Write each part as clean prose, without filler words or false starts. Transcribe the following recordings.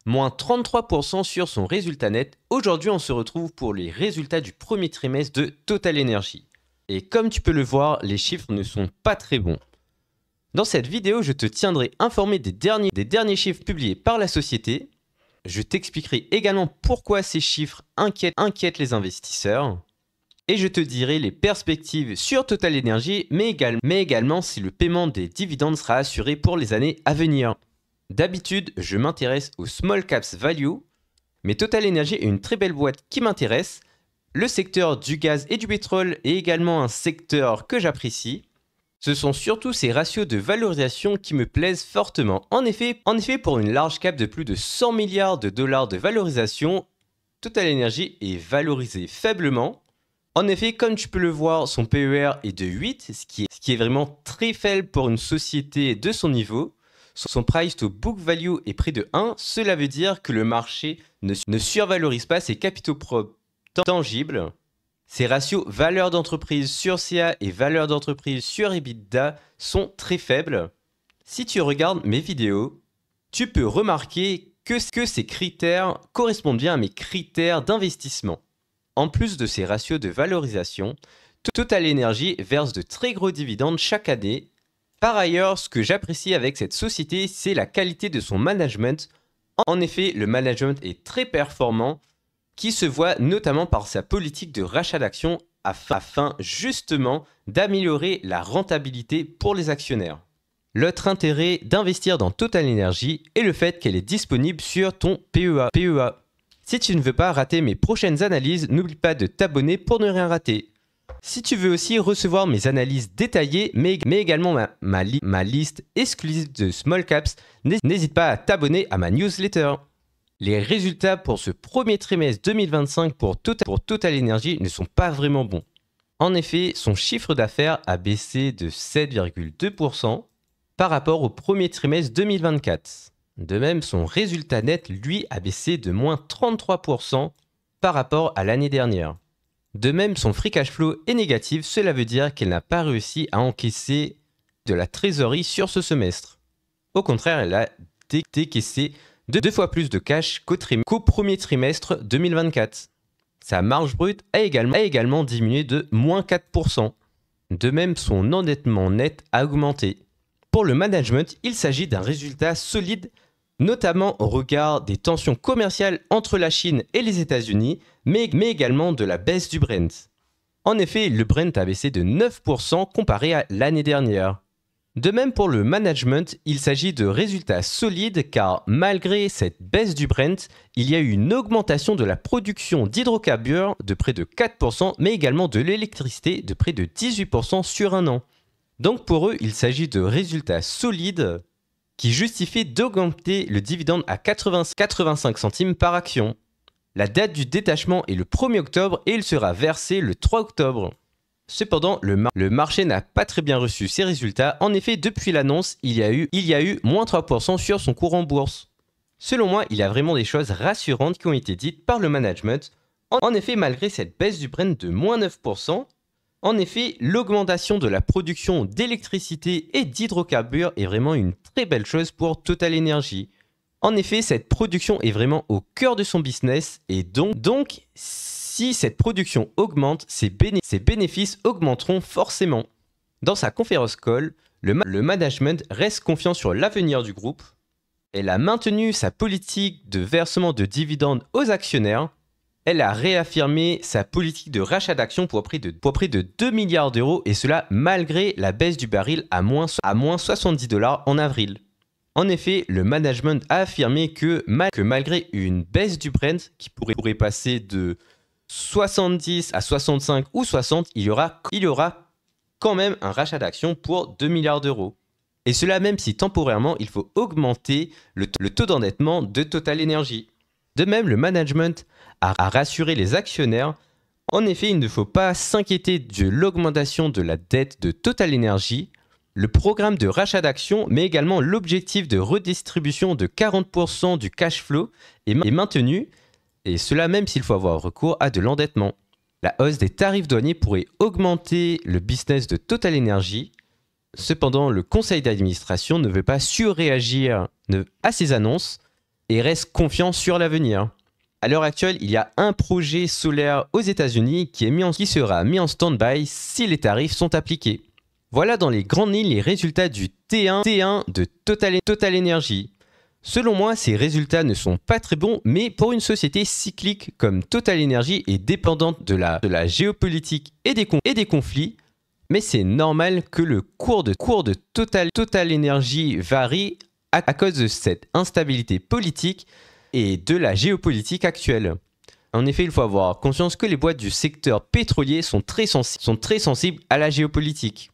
moins 33% sur son résultat net. Aujourd'hui, on se retrouve pour les résultats du premier trimestre de Total Energy. Et comme tu peux le voir, les chiffres ne sont pas très bons. Dans cette vidéo, je te tiendrai informé des derniers chiffres publiés par la société. Je t'expliquerai également pourquoi ces chiffres inquiètent les investisseurs. Et je te dirai les perspectives sur Total Energy, mais également si le paiement des dividendes sera assuré pour les années à venir. D'habitude, je m'intéresse aux small caps value, mais Total Energy est une très belle boîte qui m'intéresse. Le secteur du gaz et du pétrole est également un secteur que j'apprécie. Ce sont surtout ces ratios de valorisation qui me plaisent fortement. En effet, pour une large cap de plus de 100 milliards de dollars de valorisation, Total Energy est valorisé faiblement. En effet, comme tu peux le voir, son PER est de 8, ce qui est vraiment très faible pour une société de son niveau. Son price to book value est près de 1, cela veut dire que le marché ne survalorise pas ses capitaux propres tangibles. Ses ratios valeur d'entreprise sur CA et valeur d'entreprise sur EBITDA sont très faibles. Si tu regardes mes vidéos, tu peux remarquer que ces critères correspondent bien à mes critères d'investissement. En plus de ces ratios de valorisation, Total Energy verse de très gros dividendes chaque année. Par ailleurs, ce que j'apprécie avec cette société, c'est la qualité de son management. En effet, le management est très performant, qui se voit notamment par sa politique de rachat d'actions afin justement d'améliorer la rentabilité pour les actionnaires. L'autre intérêt d'investir dans Total Energy est le fait qu'elle est disponible sur ton PEA. Si tu ne veux pas rater mes prochaines analyses, n'oublie pas de t'abonner pour ne rien rater. Si tu veux aussi recevoir mes analyses détaillées, mais également ma liste exclusive de small caps, n'hésite pas à t'abonner à ma newsletter. Les résultats pour ce premier trimestre 2025 pour Total Energy ne sont pas vraiment bons. En effet, son chiffre d'affaires a baissé de 7,2% par rapport au premier trimestre 2024. De même, son résultat net, lui, a baissé de moins 33% par rapport à l'année dernière. De même, son free cash flow est négatif, cela veut dire qu'elle n'a pas réussi à encaisser de la trésorerie sur ce semestre. Au contraire, elle a décaissé deux fois plus de cash qu'au premier trimestre 2024. Sa marge brute a également diminué de moins 4%. De même, son endettement net a augmenté. Pour le management, il s'agit d'un résultat solide, notamment au regard des tensions commerciales entre la Chine et les États-Unis, mais également de la baisse du Brent. En effet, le Brent a baissé de 9% comparé à l'année dernière. De même pour le management, il s'agit de résultats solides car malgré cette baisse du Brent, il y a eu une augmentation de la production d'hydrocarbures de près de 4%, mais également de l'électricité de près de 18% sur un an. Donc pour eux, il s'agit de résultats solides qui justifient d'augmenter le dividende à 85 centimes par action. La date du détachement est le 1er octobre et il sera versé le 3 octobre. Cependant, le marché n'a pas très bien reçu ces résultats. En effet, depuis l'annonce, il y a eu moins 3% sur son cours en bourse. Selon moi, il y a vraiment des choses rassurantes qui ont été dites par le management. En effet, malgré cette baisse du Brent de moins 9%, en effet, l'augmentation de la production d'électricité et d'hydrocarbures est vraiment une très belle chose pour Total Energy. En effet, cette production est vraiment au cœur de son business et donc si cette production augmente, ses bénéfices augmenteront forcément. Dans sa conférence call, le management reste confiant sur l'avenir du groupe. Elle a maintenu sa politique de versement de dividendes aux actionnaires. Elle a réaffirmé sa politique de rachat d'actions pour près de 2 milliards d'euros et cela malgré la baisse du baril à moins 70 $ en avril. En effet, le management a affirmé que malgré une baisse du Brent qui pourrait passer de 70 à 65 ou 60, il y aura quand même un rachat d'actions pour 2 milliards d'euros. Et cela même si temporairement, il faut augmenter le taux d'endettement de Total Energy. De même, le management a rassuré les actionnaires. En effet, il ne faut pas s'inquiéter de l'augmentation de la dette de Total Energy. Le programme de rachat d'actions, mais également l'objectif de redistribution de 40% du cash flow est maintenu, et cela même s'il faut avoir recours à de l'endettement. La hausse des tarifs douaniers pourrait augmenter le business de Total Energy. Cependant, le conseil d'administration ne veut pas surréagir à ces annonces. et reste confiant sur l'avenir. À l'heure actuelle, il y a un projet solaire aux États-Unis qui sera mis en stand-by si les tarifs sont appliqués. Voilà dans les grandes lignes les résultats du T1 de Total Energy. Selon moi, ces résultats ne sont pas très bons, mais pour une société cyclique comme Total Energy est dépendante de la géopolitique et des conflits, mais c'est normal que le cours de Total Energy varie à cause de cette instabilité politique et de la géopolitique actuelle. En effet, il faut avoir conscience que les boîtes du secteur pétrolier sont très sensibles à la géopolitique.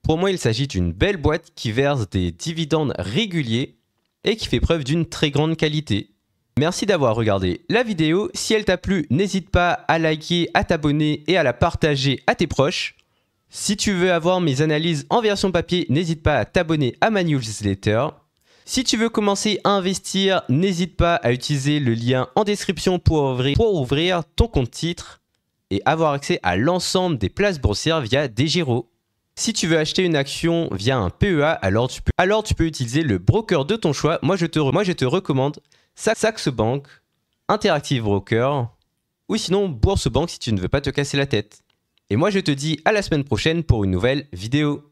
Pour moi, il s'agit d'une belle boîte qui verse des dividendes réguliers et qui fait preuve d'une très grande qualité. Merci d'avoir regardé la vidéo. Si elle t'a plu, n'hésite pas à liker, à t'abonner et à la partager à tes proches. Si tu veux avoir mes analyses en version papier, n'hésite pas à t'abonner à ma newsletter. Si tu veux commencer à investir, n'hésite pas à utiliser le lien en description pour ouvrir ton compte titre et avoir accès à l'ensemble des places boursières via DEGIRO. Si tu veux acheter une action via un PEA, alors tu peux utiliser le broker de ton choix. Moi, je te recommande Saxo Bank, Interactive Broker ou sinon Bourse Bank si tu ne veux pas te casser la tête. Et moi, je te dis à la semaine prochaine pour une nouvelle vidéo.